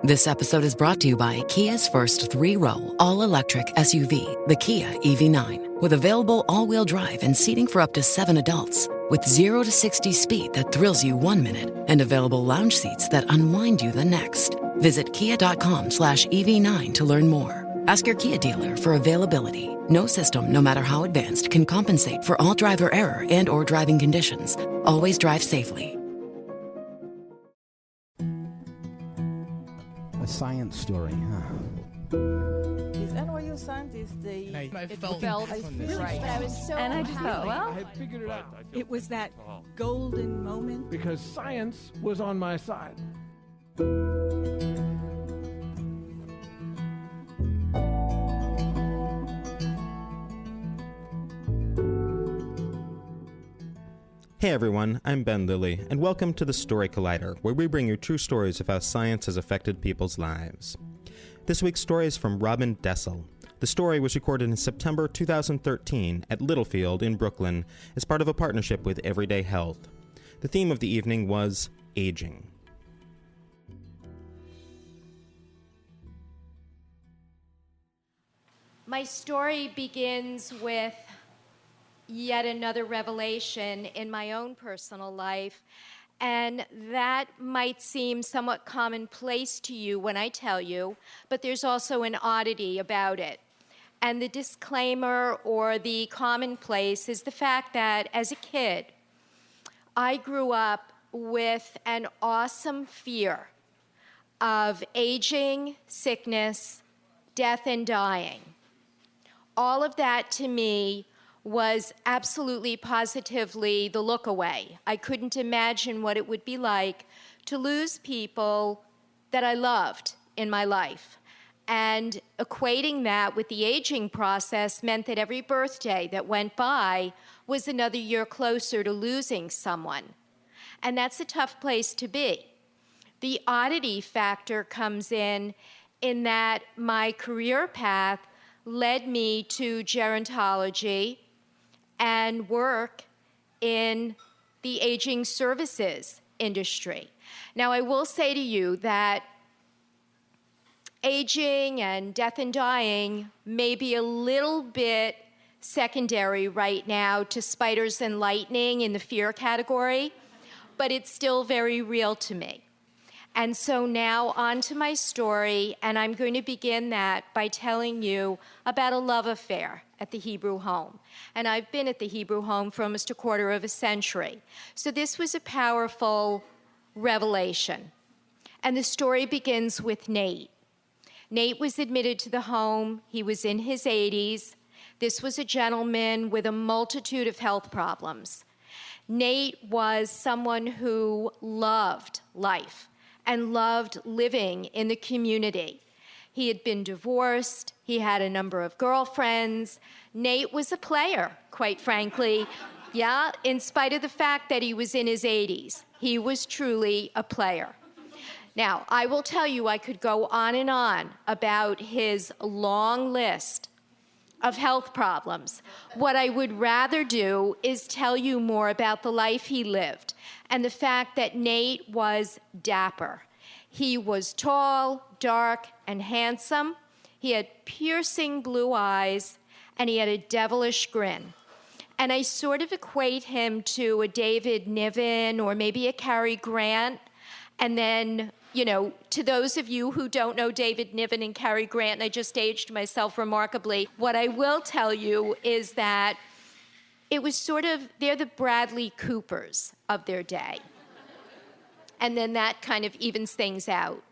This episode is brought to you by Kia's first three-row, all-electric SUV, the Kia EV9, with available all-wheel drive and seating for up to 7 adults, with 0 to 60 speed that thrills you 1 minute and available lounge seats that unwind you the next. Visit kia.com/EV9 to learn more. Ask your Kia dealer for availability. No system, no matter how advanced, can compensate for all driver error and or driving conditions. Always drive safely. A science story, huh? These NYU scientists, I felt right. But I was so And I just thought, well, I had figured it out. it was that golden moment. Because science was on my side. Hey everyone, I'm Ben Lilly, and welcome to the Story Collider, where we bring you true stories of how science has affected people's lives. This week's story is from Robin Dessel. The story was recorded in September 2013 at Littlefield in Brooklyn as part of a partnership with Everyday Health. The theme of the evening was aging. My story begins with yet another revelation in my own personal life, and that might seem somewhat commonplace to you when I tell you, but there's also an oddity about it. And the disclaimer or the commonplace is the fact that as a kid, I grew up with an awesome fear of aging, sickness, death, and dying. All of that to me was absolutely positively the look away. I couldn't imagine what it would be like to lose people that I loved in my life. And equating that with the aging process meant that every birthday that went by was another year closer to losing someone. And that's a tough place to be. The oddity factor comes in that my career path led me to gerontology and work in the aging services industry. Now, I will say to you that aging and death and dying may be a little bit secondary right now to spiders and lightning in the fear category, but it's still very real to me. And so now on to my story, and I'm going to begin that by telling you about a love affair at the Hebrew home. And I've been at the Hebrew home for almost a quarter of a century. So this was a powerful revelation. And the story begins with Nate. Nate was admitted to the home. He was in his 80s. This was a gentleman with a multitude of health problems. Nate was someone who loved life and loved living in the community. He had been divorced. He had a number of girlfriends. Nate was a player, quite frankly. Yeah, in spite of the fact that he was in his 80s, he was truly a player. Now, I will tell you, I could go on and on about his long list of health problems. What I would rather do is tell you more about the life he lived and the fact that Nate was dapper. He was tall, dark, and handsome. He had piercing blue eyes, and he had a devilish grin. And I sort of equate him to a David Niven or maybe a Cary Grant. And then, you know, to those of you who don't know David Niven and Cary Grant, and I just aged myself remarkably, what I will tell you is that it was sort of, they're the Bradley Coopers of their day. And then that kind of evens things out.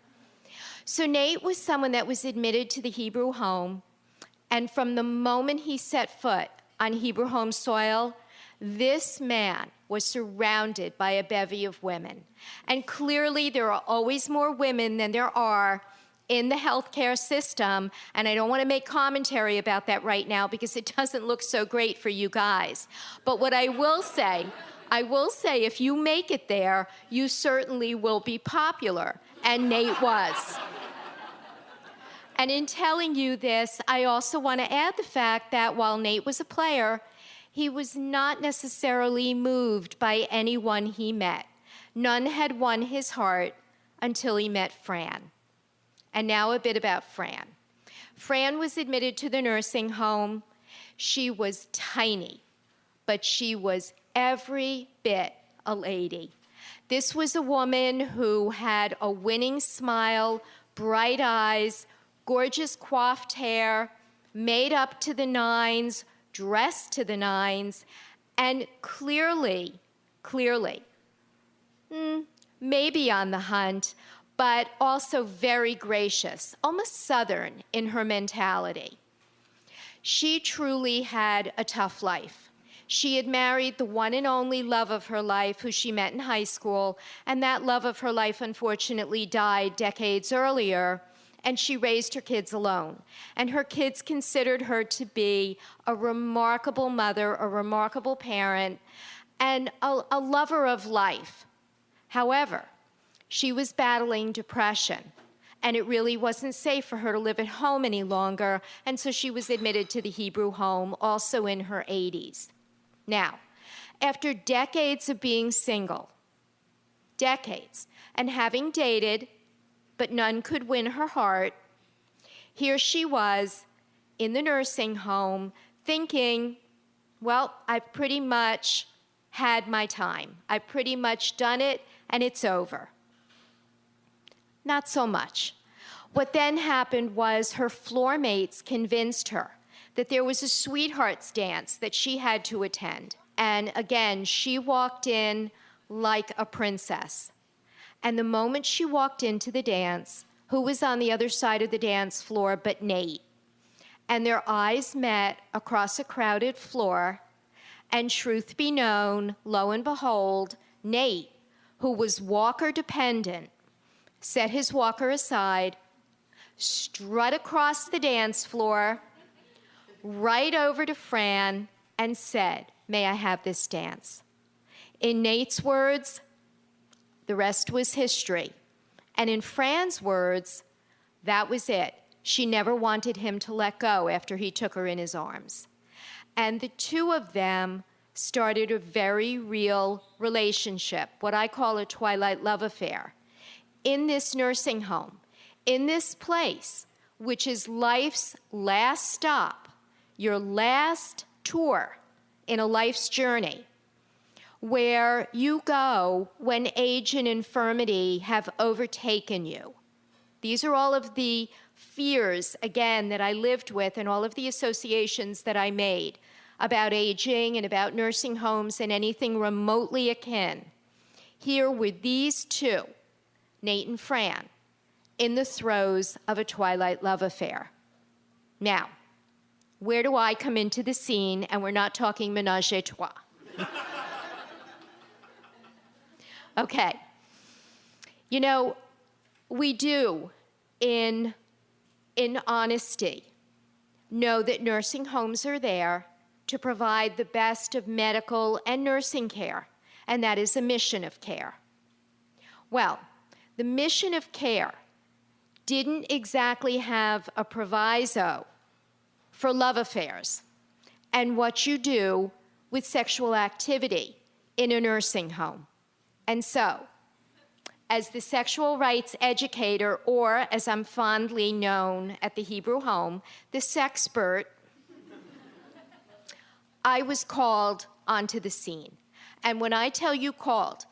So Nate was someone that was admitted to the Hebrew home, and from the moment he set foot on Hebrew home soil, this man was surrounded by a bevy of women. And clearly there are always more women than there are in the healthcare system, and I don't want to make commentary about that right now because it doesn't look so great for you guys. But what I will say if you make it there, you certainly will be popular, and Nate was. And in telling you this, I also want to add the fact that while Nate was a player, he was not necessarily moved by anyone he met. None had won his heart until he met Fran. And now a bit about Fran. Fran was admitted to the nursing home. She was tiny, but she was every bit a lady. This was a woman who had a winning smile, bright eyes, gorgeous coiffed hair, made up to the nines, dressed to the nines, and clearly, maybe on the hunt, but also very gracious, almost Southern in her mentality. She truly had a tough life. She had married the one and only love of her life, who she met in high school, and that love of her life unfortunately died decades earlier, and she raised her kids alone. And her kids considered her to be a remarkable mother, a remarkable parent, and a lover of life. However, she was battling depression, and it really wasn't safe for her to live at home any longer, and so she was admitted to the Hebrew home, also in her 80s. Now, after decades of being single, decades, and having dated, but none could win her heart, here she was in the nursing home thinking, well, I've pretty much had my time. I've pretty much done it, and it's over. Not so much. What then happened was her floor mates convinced her that there was a sweetheart's dance that she had to attend. And again, she walked in like a princess. And the moment she walked into the dance, who was on the other side of the dance floor but Nate? And their eyes met across a crowded floor, and truth be known, lo and behold, Nate, who was walker dependent, set his walker aside, strut across the dance floor, right over to Fran, and said, "May I have this dance?" In Nate's words, the rest was history. And in Fran's words, that was it. She never wanted him to let go after he took her in his arms. And the two of them started a very real relationship, what I call a twilight love affair, in this nursing home, in this place, which is life's last stop, your last tour in a life's journey, where you go when age and infirmity have overtaken you. These are all of the fears, again, that I lived with, and all of the associations that I made about aging and about nursing homes and anything remotely akin. Here were these two, Nate and Fran, in the throes of a twilight love affair. Now, where do I come into the scene? And we're not talking ménage à trois. Okay. You know, we do, in honesty, know that nursing homes are there to provide the best of medical and nursing care, and that is a mission of care. Well, the mission of care didn't exactly have a proviso for love affairs and what you do with sexual activity in a nursing home. And so, as the sexual rights educator, or as I'm fondly known at the Hebrew home, the sexpert, I was called onto the scene. And when I tell you called,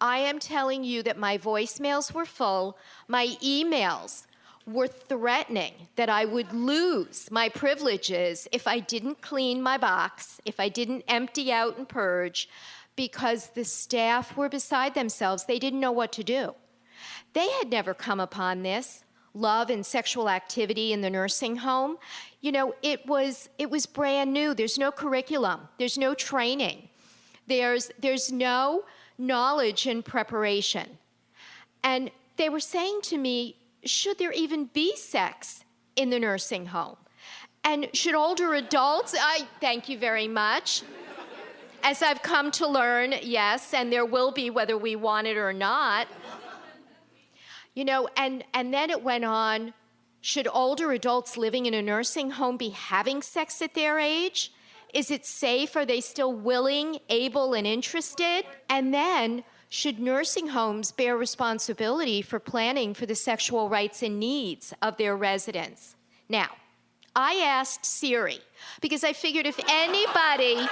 I am telling you that my voicemails were full, my emails were threatening that I would lose my privileges if I didn't clean my box, if I didn't empty out and purge, because the staff were beside themselves. They didn't know what to do. They had never come upon this, love and sexual activity in the nursing home. You know, it was brand new. There's no curriculum. There's no training. There's no knowledge and preparation. And they were saying to me, should there even be sex in the nursing home? And should older adults, thank you very much. As I've come to learn, yes, and there will be whether we want it or not. You know, and then it went on, should older adults living in a nursing home be having sex at their age? Is it safe? Are they still willing, able, and interested? And then, Should nursing homes bear responsibility for planning for the sexual rights and needs of their residents? Now, I asked Siri because I figured if anybody,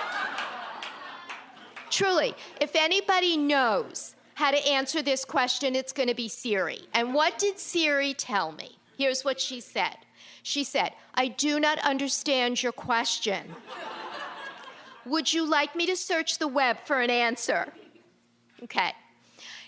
truly, if anybody knows how to answer this question, it's going to be Siri. And what did Siri tell me? Here's what she said. She said, "I do not understand your question. Would you like me to search the web for an answer?" Okay.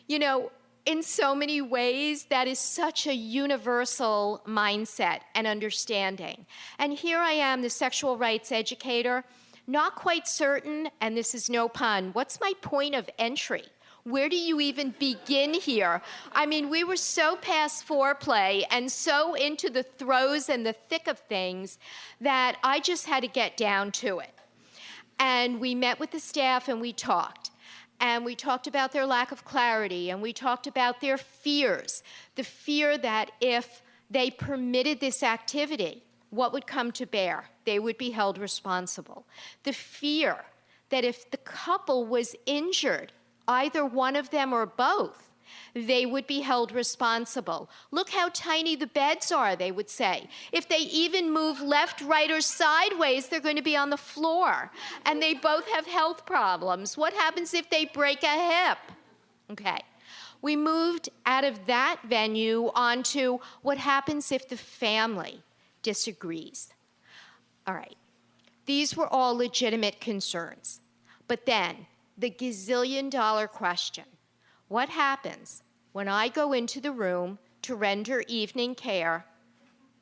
You know, in so many ways, that is such a universal mindset and understanding. And here I am, the sexual rights educator, not quite certain, and this is no pun, what's my point of entry? Where do you even begin here? I mean, we were so past foreplay and so into the throes and the thick of things that I just had to get down to it. And we met with the staff and we talked. And we talked about their lack of clarity, and we talked about their fears. The fear that if they permitted this activity, what would come to bear? They would be held responsible. The fear that if the couple was injured, either one of them or both, they would be held responsible. Look how tiny the beds are, they would say. If they even move left, right, or sideways, they're going to be on the floor. And they both have health problems. What happens if they break a hip? Okay. We moved out of that venue onto what happens if the family disagrees. All right. These were all legitimate concerns. But then, the gazillion-dollar question. What happens when I go into the room to render evening care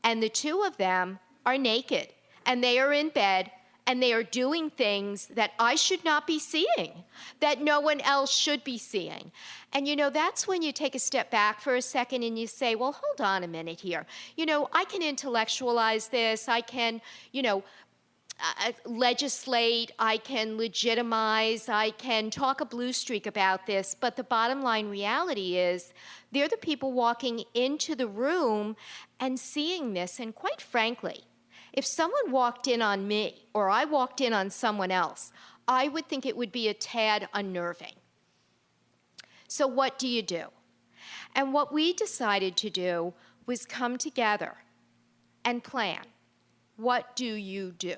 and the two of them are naked and they are in bed and they are doing things that I should not be seeing, that no one else should be seeing? And you know, that's when you take a step back for a second and you say, well, hold on a minute here. You know, I can intellectualize this. I can, legislate, I can legitimize, I can talk a blue streak about this, but the bottom line reality is they're the people walking into the room and seeing this, and quite frankly, if someone walked in on me or I walked in on someone else, I would think it would be a tad unnerving. So what do you do? And what we decided to do was come together and plan. What do you do?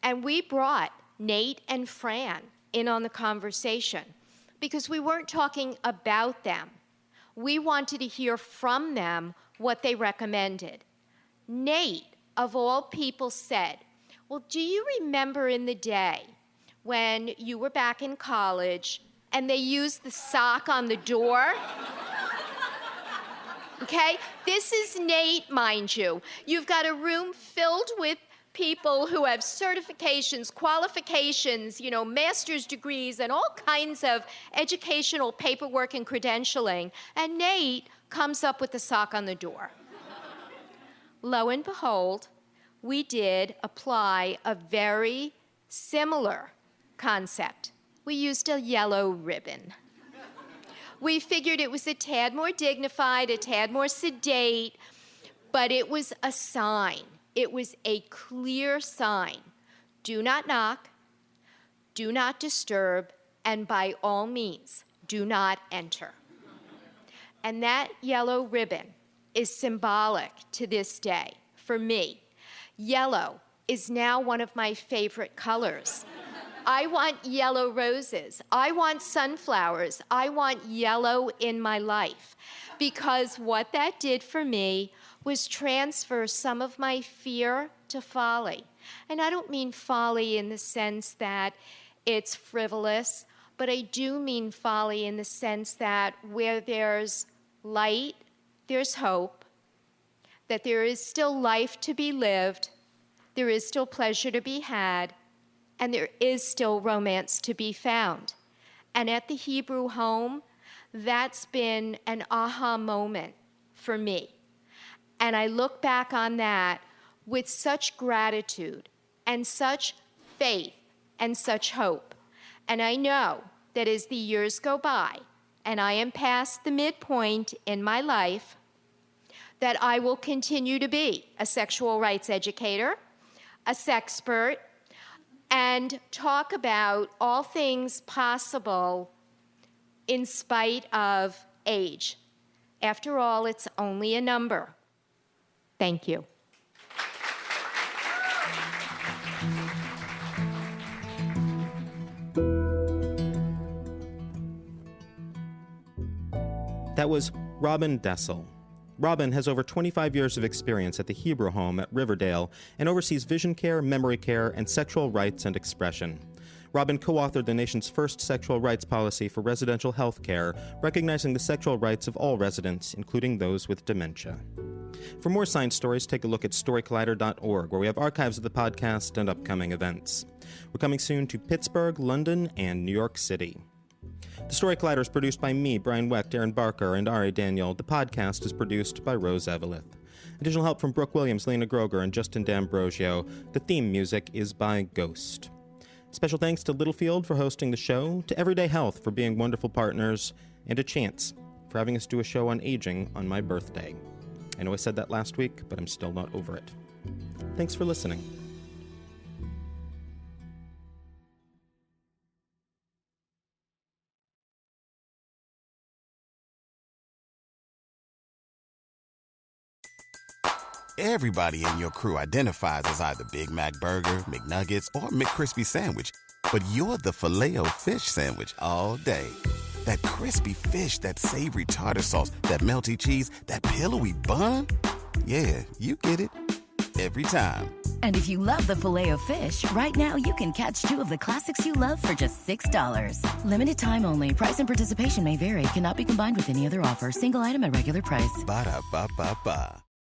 And we brought Nate and Fran in on the conversation because we weren't talking about them. We wanted to hear from them what they recommended. Nate, of all people, said, well, do you remember in the day when you were back in college and they used the sock on the door? Okay? This is Nate, mind you. You've got a room filled with people who have certifications, qualifications, master's degrees, and all kinds of educational paperwork and credentialing. And Nate comes up with the sock on the door. Lo and behold, we did apply a very similar concept. We used a yellow ribbon. We figured it was a tad more dignified, a tad more sedate, but it was a sign. It was a clear sign. Do not knock, do not disturb, and by all means, do not enter. And that yellow ribbon is symbolic to this day for me. Yellow is now one of my favorite colors. I want yellow roses. I want sunflowers. I want yellow in my life. Because what that did for me was transfer some of my fear to folly. And I don't mean folly in the sense that it's frivolous, but I do mean folly in the sense that where there's light, there's hope, that there is still life to be lived, there is still pleasure to be had, and there is still romance to be found. And at the Hebrew home, that's been an aha moment for me. And I look back on that with such gratitude and such faith and such hope. And I know that as the years go by and I am past the midpoint in my life, that I will continue to be a sexual rights educator, a sexpert, and talk about all things possible in spite of age. After all, it's only a number. Thank you. That was Robin Dessel. Robin has over 25 years of experience at the Hebrew Home at Riverdale and oversees vision care, memory care, and sexual rights and expression. Robin co-authored the nation's first sexual rights policy for residential health care, recognizing the sexual rights of all residents, including those with dementia. For more science stories, take a look at storycollider.org, where we have archives of the podcast and upcoming events. We're coming soon to Pittsburgh, London, and New York City. The Story Collider is produced by me, Brian Wecht, Aaron Barker, and Ari Daniel. The podcast is produced by Rose Eveleth. Additional help from Brooke Williams, Lena Groger, and Justin D'Ambrosio. The theme music is by Ghost. Special thanks to Littlefield for hosting the show, to Everyday Health for being wonderful partners, and to Chance for having us do a show on aging on my birthday. I know I said that last week, but I'm still not over it. Thanks for listening. Everybody in your crew identifies as either Big Mac Burger, McNuggets, or McCrispy Sandwich. But you're the Filet-O-Fish Sandwich all day. That crispy fish, that savory tartar sauce, that melty cheese, that pillowy bun. Yeah, you get it. Every time. And if you love the Filet-O-Fish, right now you can catch two of the classics you love for just $6. Limited time only. Price and participation may vary. Cannot be combined with any other offer. Single item at regular price. Ba-da-ba-ba-ba.